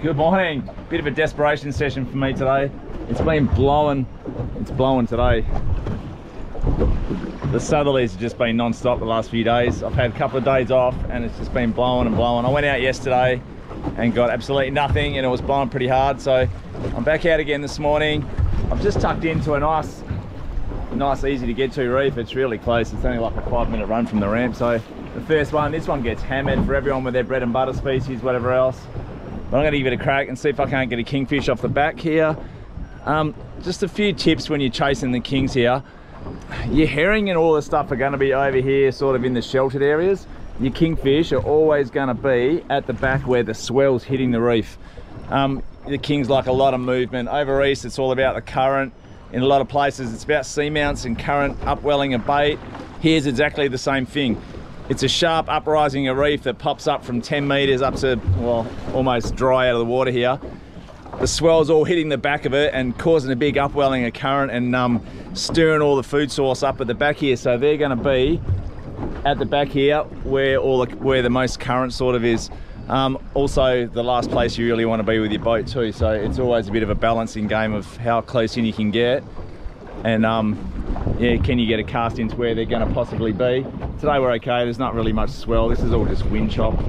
Good morning. Bit of a desperation session for me today. It's been blowing. It's blowing today. The southerlies have just been non-stop the last few days. I've had a couple of days off and it's just been blowing and blowing. I went out yesterday and got absolutely nothing and it was blowing pretty hard. So I'm back out again this morning. I've just tucked into a nice easy to get to reef. It's really close. It's only like a 5-minute run from the ramp. So the first one, this one gets hammered for everyone with their bread and butter species, whatever else. But I'm going to give it a crack and see if I can't get a kingfish off the back here. Just a few tips when you're chasing the kings here. Your herring and all the stuff are going to be over here, sort of in the sheltered areas. Your kingfish are always going to be at the back where the swell's hitting the reef. The kings like a lot of movement. Over east, it's all about the current. In a lot of places, it's about seamounts and current upwelling a bait. Here's exactly the same thing. It's a sharp uprising of reef that pops up from 10 meters up to, well, almost dry out of the water here. The swell's all hitting the back of it and causing a big upwelling of current and stirring all the food source up at the back here. So they're going to be at the back here where the most current sort of is. Also, the last place you really want to be with your boat too. So it's always a bit of a balancing game of how close in you can get. And yeah, can you get a cast into where they're going to possibly be. Today we're okay, there's not really much swell. This is all just wind chop.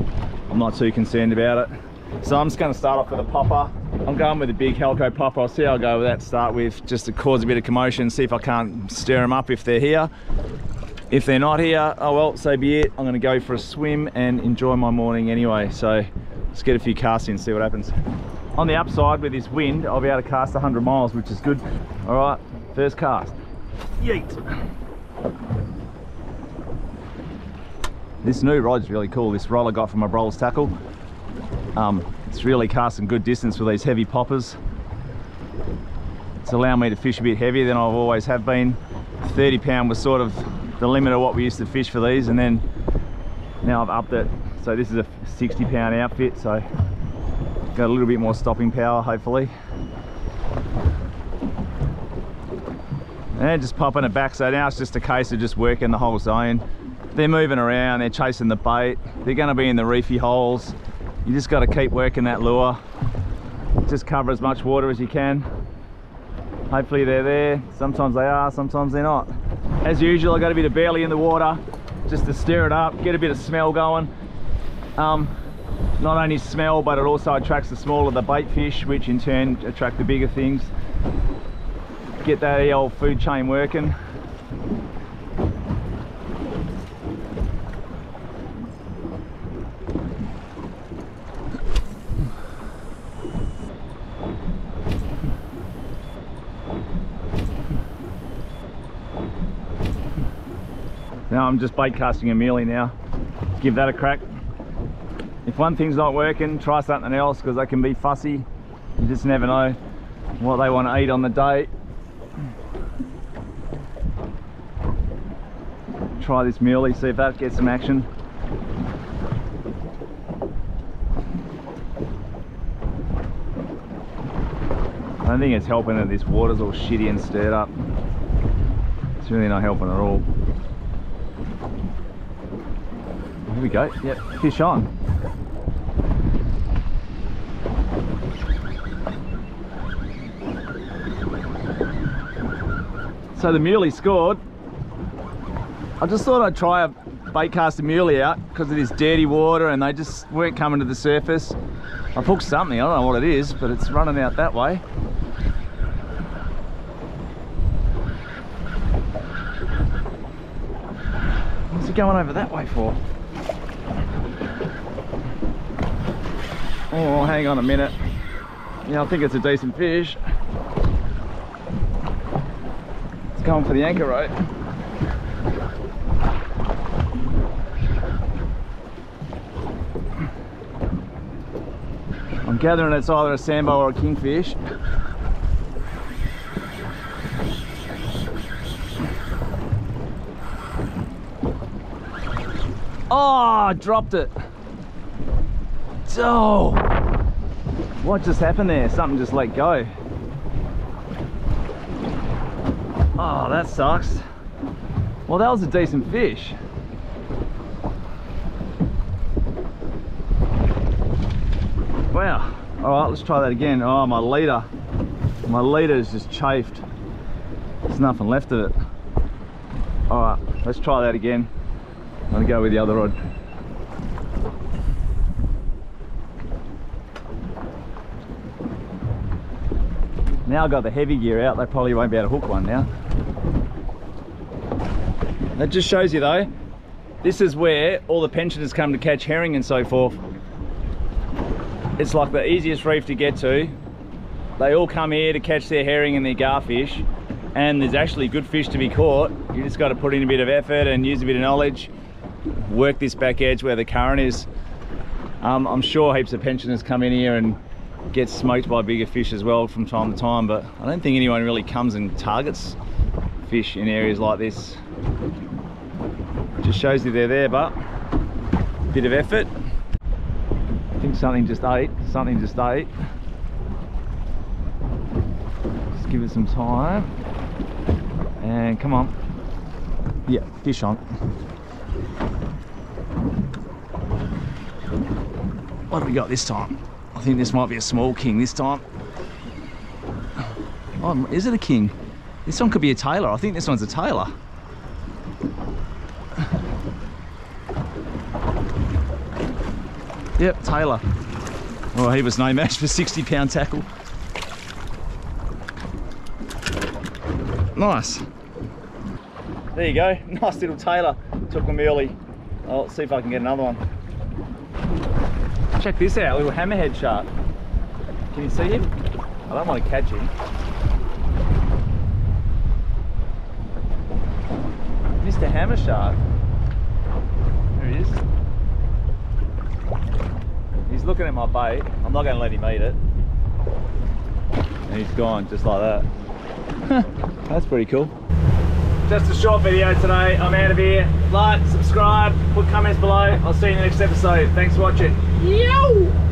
I'm not too concerned about it. So I'm just going to start off with a popper. I'm going with a big Helco popper. I'll see how I go with that to start with, just to cause a bit of commotion, see if I can't stir them up if they're here. If they're not here, oh well, so be it. I'm going to go for a swim and enjoy my morning anyway. So let's get a few casts in, see what happens. On the upside with this wind, I'll be able to cast 100 miles, which is good. All right, first cast. Yeet. This new rod's really cool. This rod I got from my Brol's Tackle. It's really casting good distance with these heavy poppers. It's allowing me to fish a bit heavier than I've always have been. 30 pound was sort of the limit of what we used to fish for these, and then now I've upped it. So this is a 60 pound outfit, so got a little bit more stopping power hopefully. And just popping it back, so now it's just a case of just working the whole zone. They're moving around, they're chasing the bait, they're going to be in the reefy holes. You just got to keep working that lure. Just cover as much water as you can. Hopefully they're there. Sometimes they are, sometimes they're not. As usual, I got a bit of barley in the water just to stir it up, get a bit of smell going. Not only smell, but it also attracts the smaller the bait fish, which in turn attract the bigger things. Get that old food chain working. Now I'm just bait casting a mealy now. Give that a crack. If one thing's not working, try something else, because they can be fussy. You just never know what they want to eat on the day. Try this mealy, see if that gets some action. I don't think it's helping that this water's all shitty and stirred up. It's really not helping at all. Here we go, yep, fish on. So the muley scored. I just thought I'd try a bait cast a muley out because of this dirty water and they just weren't coming to the surface. I've hooked something, I don't know what it is, but it's running out that way. What's it going over that way for? Oh, hang on a minute. Yeah, I think it's a decent fish. It's going for the anchor rope. I'm gathering it's either a sambo or a kingfish. Oh, I dropped it. Oh, what just happened there? Something just let go. Oh, that sucks. Well, that was a decent fish. Wow, All right, let's try that again. Oh, my leader is just chafed. There's nothing left of it. All right, let's try that again. I'm gonna go with the other rod. Now I've got the heavy gear out, they probably won't be able to hook one now. That just shows you though, this is where all the pensioners come to catch herring and so forth. It's like the easiest reef to get to. They all come here to catch their herring and their garfish, and there's actually good fish to be caught. You just got to put in a bit of effort and use a bit of knowledge. Work this back edge where the current is. I'm sure heaps of pensioners come in here and get smoked by bigger fish as well from time to time, but I don't think anyone really comes and targets fish in areas like this. Just shows you they're there, but a bit of effort. I think something just ate. Just give it some time. And come on. Yeah, fish on. What do we got this time? I think this might be a small king this time. Oh, is it a king? This one could be a tailor. I think this one's a tailor. Yep, tailor. Oh, he was no match for 60-pound tackle. Nice. There you go. Nice little tailor. Took them early. I'll see if I can get another one. Check this out, little hammerhead shark. Can you see him? I don't want to catch him. Mr. Hammer Shark. There he is. He's looking at my bait. I'm not going to let him eat it. And he's gone just like that. That's pretty cool. Just a short video today. I'm out of here. Like, subscribe, put comments below. I'll see you in the next episode. Thanks for watching. Yo!